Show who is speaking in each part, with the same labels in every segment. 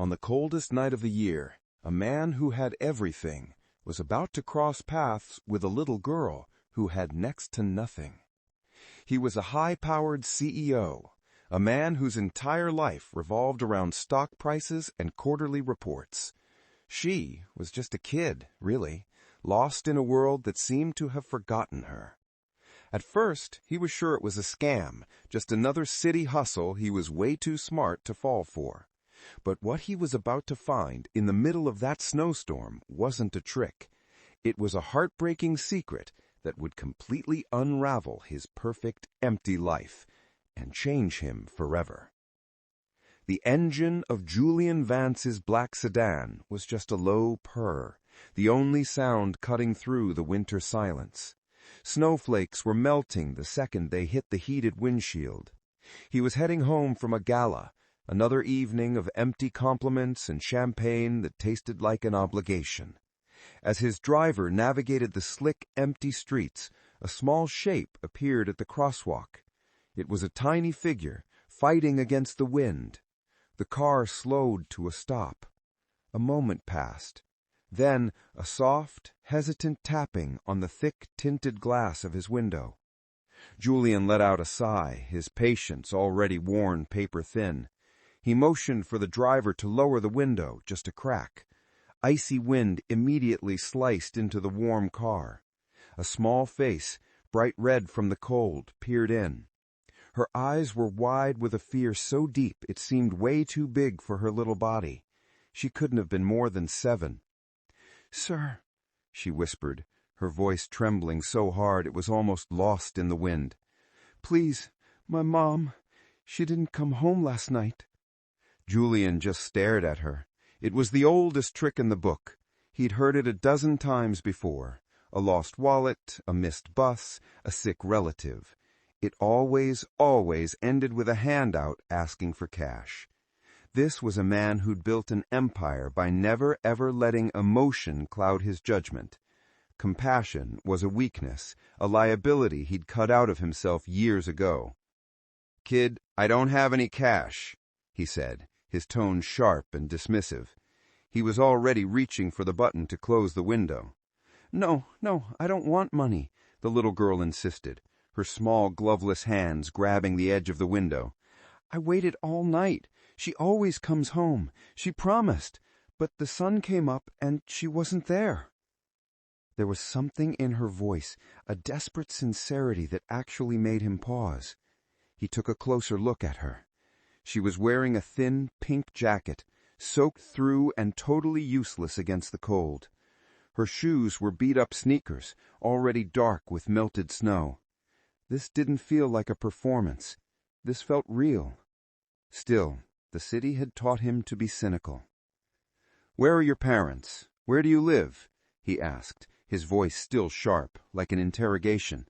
Speaker 1: On the coldest night of the year, a man who had everything was about to cross paths with a little girl who had next to nothing. He was a high-powered CEO, a man whose entire life revolved around stock prices and quarterly reports. She was just a kid, really, lost in a world that seemed to have forgotten her. At first, he was sure it was a scam, just another city hustle he was way too smart to fall for. But what he was about to find in the middle of that snowstorm wasn't a trick. It was a heartbreaking secret that would completely unravel his perfect, empty life and change him forever. The engine of Julian Vance's black sedan was just a low purr, the only sound cutting through the winter silence. Snowflakes were melting the second they hit the heated windshield. He was heading home from a gala, another evening of empty compliments and champagne that tasted like an obligation. As his driver navigated the slick, empty streets, a small shape appeared at the crosswalk. It was a tiny figure, fighting against the wind. The car slowed to a stop. A moment passed. Then a soft, hesitant tapping on the thick, tinted glass of his window. Julian let out a sigh, his patience already worn paper-thin. He motioned for the driver to lower the window just a crack. Icy wind immediately sliced into the warm car. A small face, bright red from the cold, peered in. Her eyes were wide with a fear so deep it seemed way too big for her little body. She couldn't have been more than 7. "Sir," she whispered, her voice trembling so hard it was almost lost in the wind. "Please, my mom, she didn't come home last night." Julian just stared at her. It was the oldest trick in the book. He'd heard it a dozen times before. A lost wallet, a missed bus, a sick relative. It always ended with a handout asking for cash. This was a man who'd built an empire by never ever letting emotion cloud his judgment. Compassion was a weakness, a liability he'd cut out of himself years ago. "Kid, I don't have any cash," he said, his tone sharp and dismissive. He was already reaching for the button to close the window. No, I don't want money," the little girl insisted, her small gloveless hands grabbing the edge of the window. "I waited all night. She always comes home. She promised. But the sun came up and she wasn't there." There was something in her voice, a desperate sincerity that actually made him pause. He took a closer look at her. She was wearing a thin, pink jacket, soaked through and totally useless against the cold. Her shoes were beat-up sneakers, already dark with melted snow. This didn't feel like a performance. This felt real. Still, the city had taught him to be cynical. "Where are your parents? Where do you live?" he asked, his voice still sharp, like an interrogation.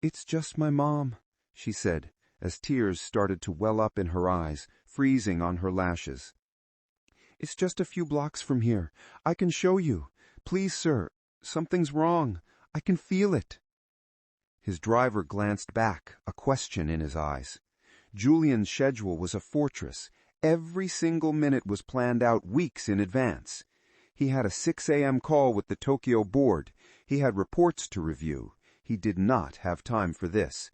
Speaker 1: "It's just my mom," she said, as tears started to well up in her eyes, freezing on her lashes. "It's just a few blocks from here. I can show you. Please, sir, something's wrong. I can feel it." His driver glanced back, a question in his eyes. Julian's schedule was a fortress. Every single minute was planned out weeks in advance. He had a 6 a.m. call with the Tokyo board. He had reports to review. He did not have time for this.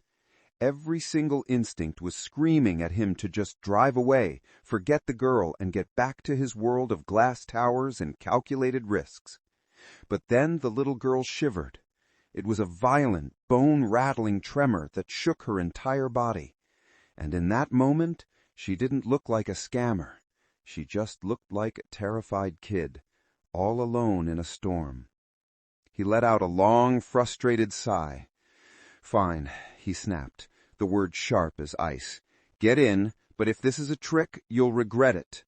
Speaker 1: Every single instinct was screaming at him to just drive away, forget the girl, and get back to his world of glass towers and calculated risks. But then the little girl shivered. It was a violent, bone-rattling tremor that shook her entire body. And in that moment, she didn't look like a scammer. She just looked like a terrified kid, all alone in a storm. He let out a long, frustrated sigh. "Fine," he snapped, the word sharp as ice. "Get in, but if this is a trick, you'll regret it."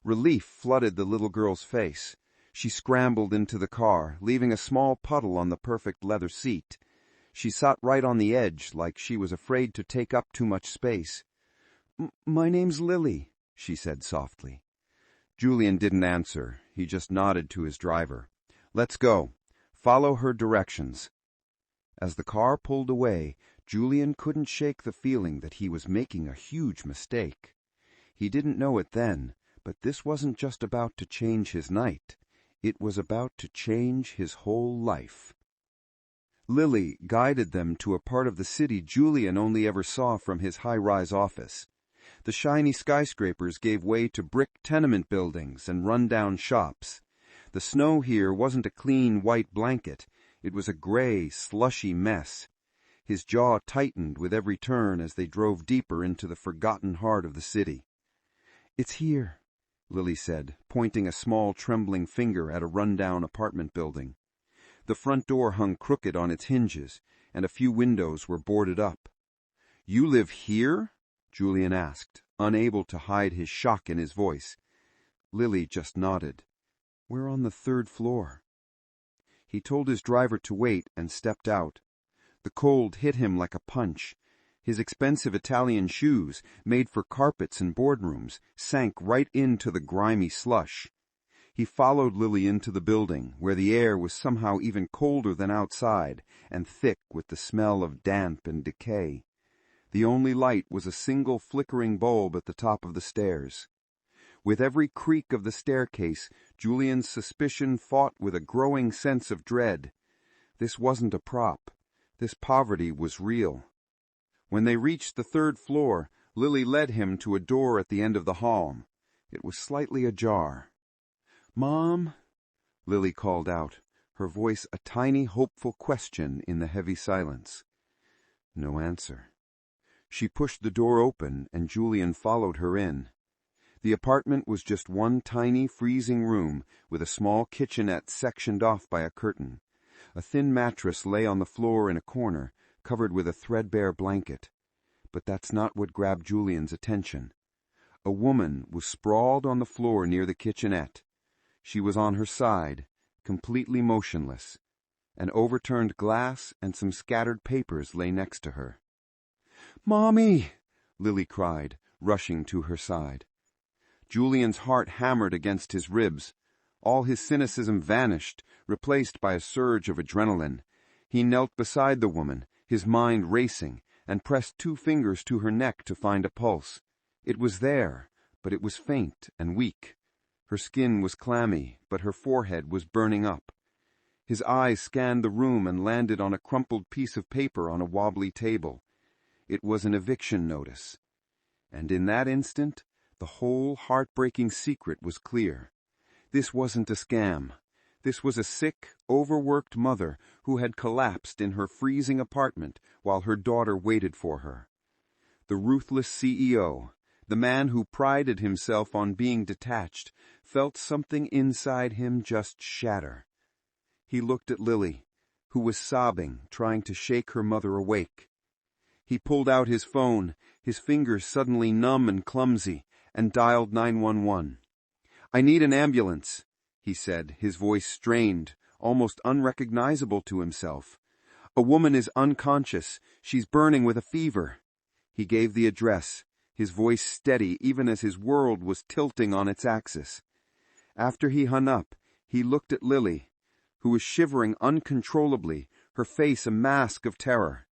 Speaker 1: Relief flooded the little girl's face. She scrambled into the car, leaving a small puddle on the perfect leather seat. She sat right on the edge, like she was afraid to take up too much space. My name's Lily," she said softly. Julian didn't answer. He just nodded to his driver. "Let's go. Follow her directions." As the car pulled away, Julian couldn't shake the feeling that he was making a huge mistake. He didn't know it then, But this wasn't just about to change his night. It was about to change his whole life. Lily guided them to a part of the city Julian only ever saw from his high-rise office. The shiny skyscrapers gave way to brick tenement buildings and run-down shops. The snow here wasn't a clean white blanket. It was a gray, slushy mess. His jaw tightened with every turn as they drove deeper into the forgotten heart of the city. "It's here," Lily said, pointing a small trembling finger at a run-down apartment building. The front door hung crooked on its hinges, and a few windows were boarded up. "You live here?" Julian asked, unable to hide his shock in his voice. Lily just nodded. "We're on the 3rd floor." He told his driver to wait and stepped out. The cold hit him like a punch. His expensive Italian shoes, made for carpets and boardrooms, sank right into the grimy slush. He followed Lily into the building, where the air was somehow even colder than outside, and thick with the smell of damp and decay. The only light was a single flickering bulb at the top of the stairs. With every creak of the staircase, Julian's suspicion fought with a growing sense of dread. This wasn't a prop. This poverty was real. When they reached the 3rd floor, Lily led him to a door at the end of the hall. It was slightly ajar. "Mom?" Lily called out, her voice a tiny, hopeful question in the heavy silence. No answer. She pushed the door open, and Julian followed her in. The apartment was just one tiny, freezing room with a small kitchenette sectioned off by a curtain. A thin mattress lay on the floor in a corner, covered with a threadbare blanket. But that's not what grabbed Julian's attention. A woman was sprawled on the floor near the kitchenette. She was on her side, completely motionless. An overturned glass and some scattered papers lay next to her. "Mommy!" Lily cried, rushing to her side. Julian's heart hammered against his ribs. All his cynicism vanished, replaced by a surge of adrenaline. He knelt beside the woman, his mind racing, and pressed 2 fingers to her neck to find a pulse. It was there, but it was faint and weak. Her skin was clammy, but her forehead was burning up. His eyes scanned the room and landed on a crumpled piece of paper on a wobbly table. It was an eviction notice. And in that instant, the whole heartbreaking secret was clear. This wasn't a scam. This was a sick, overworked mother who had collapsed in her freezing apartment while her daughter waited for her. The ruthless CEO, the man who prided himself on being detached, felt something inside him just shatter. He looked at Lily, who was sobbing, trying to shake her mother awake. He pulled out his phone, his fingers suddenly numb and clumsy, and dialed 911. "I need an ambulance," he said, his voice strained, almost unrecognizable to himself. "A woman is unconscious. She's burning with a fever." He gave the address, his voice steady even as his world was tilting on its axis. After he hung up, he looked at Lily, who was shivering uncontrollably, her face a mask of terror.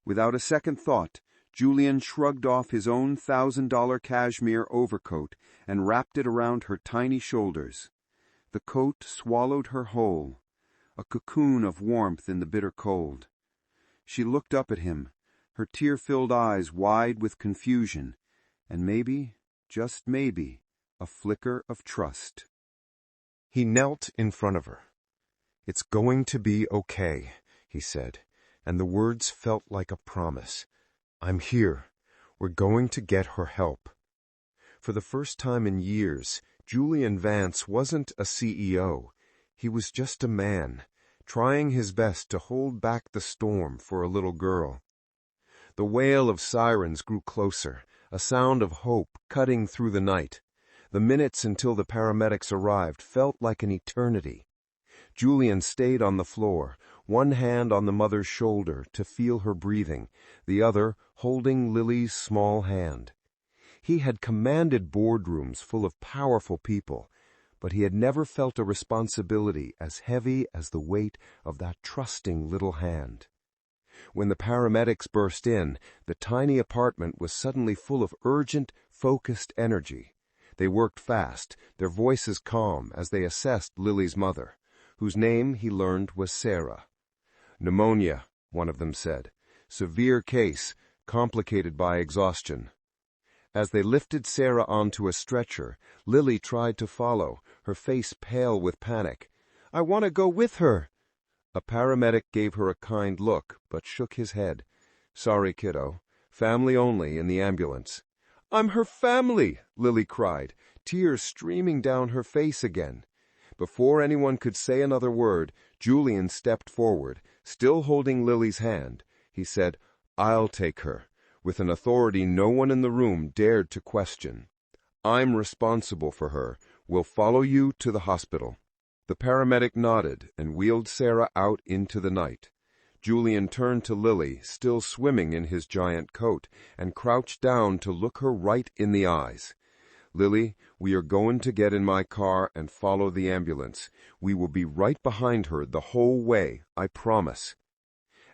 Speaker 1: Without a second thought, Julian shrugged off his own $1,000 cashmere overcoat and wrapped it around her tiny shoulders. The coat swallowed her whole, a cocoon of warmth in the bitter cold. She looked up at him, her tear-filled eyes wide with confusion, and maybe, just maybe, a flicker of trust. He knelt in front of her. "It's going to be okay," he said, and the words felt like a promise. "I'm here. We're going to get her help." For the first time in years, Julian Vance wasn't a CEO. He was just a man, trying his best to hold back the storm for a little girl. The wail of sirens grew closer, a sound of hope cutting through the night. The minutes until the paramedics arrived felt like an eternity. Julian stayed on the floor, one hand on the mother's shoulder to feel her breathing, the other holding Lily's small hand. He had commanded boardrooms full of powerful people, but he had never felt a responsibility as heavy as the weight of that trusting little hand. When the paramedics burst in, the tiny apartment was suddenly full of urgent, focused energy. They worked fast, their voices calm as they assessed Lily's mother, whose name he learned was Sarah. "Pneumonia," one of them said. "Severe case, complicated by exhaustion." As they lifted Sarah onto a stretcher, Lily tried to follow, her face pale with panic. "I want to go with her." A paramedic gave her a kind look, but shook his head. "Sorry, kiddo. Family only in the ambulance." "I'm her family!" Lily cried, tears streaming down her face again. Before anyone could say another word, Julian stepped forward, still holding Lily's hand. He said, "I'll take her," with an authority no one in the room dared to question. "I'm responsible for her. We'll follow you to the hospital." The paramedic nodded and wheeled Sarah out into the night. Julian turned to Lily, still swimming in his giant coat, and crouched down to look her right in the eyes. "Lily, we are going to get in my car and follow the ambulance. We will be right behind her the whole way, I promise."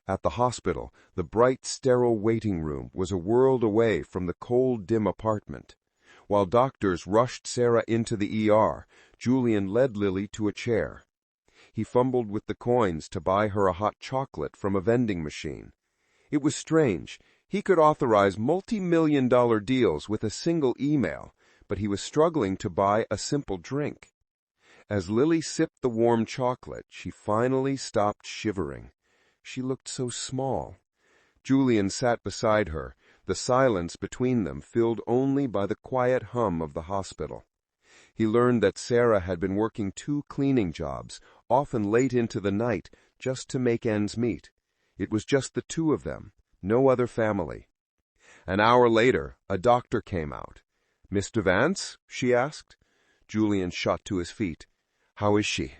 Speaker 1: At the hospital, the bright, sterile waiting room was a world away from the cold, dim apartment. While doctors rushed Sarah into the ER, Julian led Lily to a chair. He fumbled with the coins to buy her a hot chocolate from a vending machine. It was strange. He could authorize multi-million-dollar deals with a single email, but he was struggling to buy a simple drink. As Lily sipped the warm chocolate, she finally stopped shivering. She looked so small. Julian sat beside her, the silence between them filled only by the quiet hum of the hospital. He learned that Sarah had been working 2 cleaning jobs, often late into the night, just to make ends meet. It was just the 2 of them, no other family. An hour later, a doctor came out. "Mr. Vance?" she asked. Julian shot to his feet. "How is she?"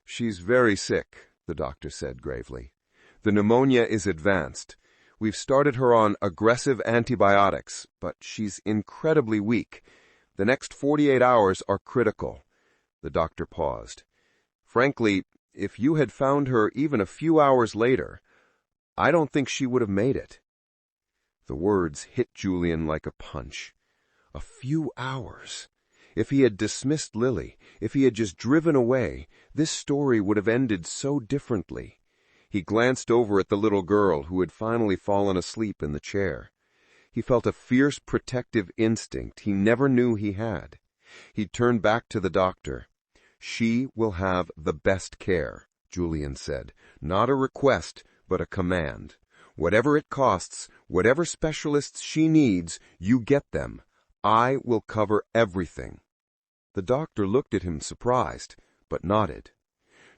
Speaker 1: "She's very sick," the doctor said gravely. "The pneumonia is advanced. We've started her on aggressive antibiotics, but she's incredibly weak. The next 48 hours are critical." The doctor paused. "Frankly, if you had found her even a few hours later, I don't think she would have made it." The words hit Julian like a punch. A few hours. If he had dismissed Lily, if he had just driven away, this story would have ended so differently. He glanced over at the little girl who had finally fallen asleep in the chair. He felt a fierce protective instinct he never knew he had. He turned back to the doctor. "She will have the best care," Julian said. "Not a request, but a command. Whatever it costs, whatever specialists she needs, you get them. I will cover everything." The doctor looked at him surprised, but nodded.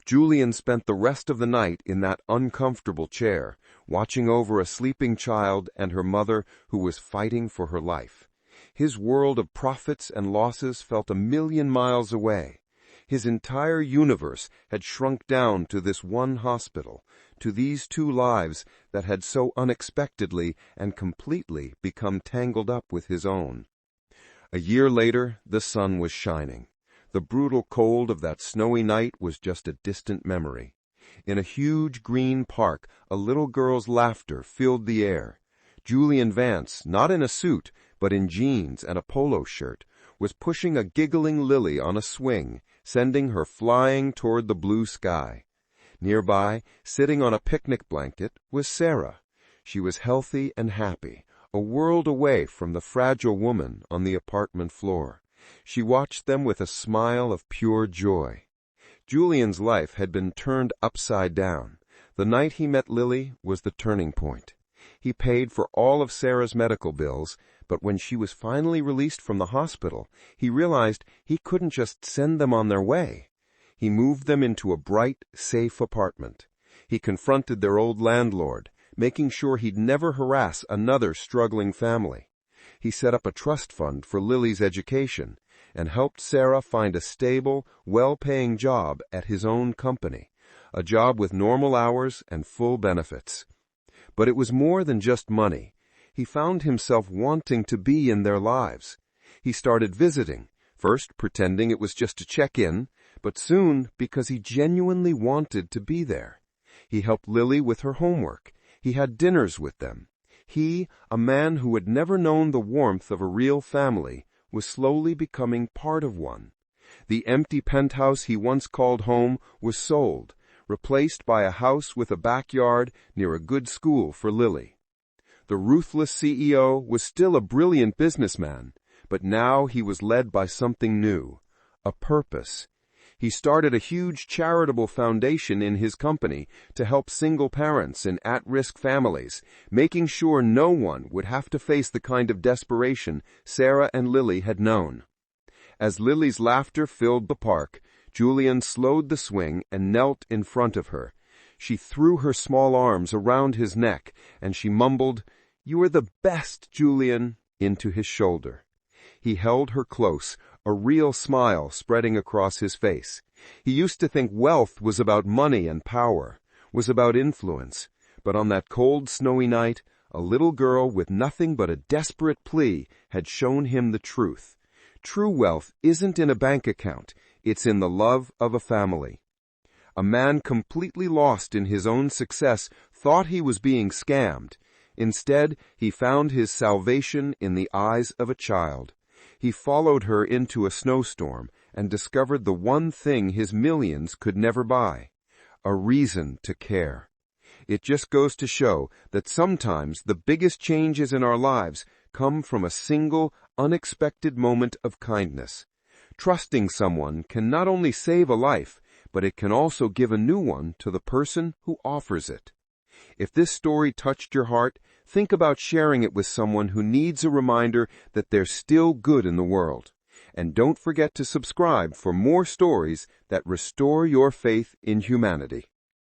Speaker 1: Julian spent the rest of the night in that uncomfortable chair, watching over a sleeping child and her mother who was fighting for her life. His world of profits and losses felt 1,000,000 miles away. His entire universe had shrunk down to this one hospital, to these 2 lives that had so unexpectedly and completely become tangled up with his own. A year later, the sun was shining. The brutal cold of that snowy night was just a distant memory. In a huge green park, a little girl's laughter filled the air. Julian Vance, not in a suit, but in jeans and a polo shirt, was pushing a giggling Lily on a swing, sending her flying toward the blue sky. Nearby, sitting on a picnic blanket, was Sarah. She was healthy and happy, a world away from the fragile woman on the apartment floor. She watched them with a smile of pure joy. Julian's life had been turned upside down. The night he met Lily was the turning point. He paid for all of Sarah's medical bills, but when she was finally released from the hospital, he realized he couldn't just send them on their way. He moved them into a bright, safe apartment. He confronted their old landlord, making sure he'd never harass another struggling family. He set up a trust fund for Lily's education and helped Sarah find a stable, well-paying job at his own company, a job with normal hours and full benefits. But it was more than just money. He found himself wanting to be in their lives. He started visiting, first pretending it was just to check in, but soon because he genuinely wanted to be there. He helped Lily with her homework. He had dinners with them. He, a man who had never known the warmth of a real family, was slowly becoming part of one. The empty penthouse he once called home was sold, replaced by a house with a backyard near a good school for Lily. The ruthless CEO was still a brilliant businessman, but now he was led by something new, a purpose. He started a huge charitable foundation in his company to help single parents and at-risk families, making sure no one would have to face the kind of desperation Sarah and Lily had known. As Lily's laughter filled the park, Julian slowed the swing and knelt in front of her. She threw her small arms around his neck, and she mumbled, "You are the best, Julian," into his shoulder. He held her close, a real smile spreading across his face. He used to think wealth was about money and power, was about influence, but on that cold, snowy night, a little girl with nothing but a desperate plea had shown him the truth. True wealth isn't in a bank account, it's in the love of a family. A man completely lost in his own success thought he was being scammed. Instead, he found his salvation in the eyes of a child. He followed her into a snowstorm and discovered the one thing his millions could never buy, a reason to care. It just goes to show that sometimes the biggest changes in our lives come from a single, unexpected moment of kindness. Trusting someone can not only save a life, but it can also give a new one to the person who offers it. If this story touched your heart, think about sharing it with someone who needs a reminder that there's still good in the world. And don't forget to subscribe for more stories that restore your faith in humanity.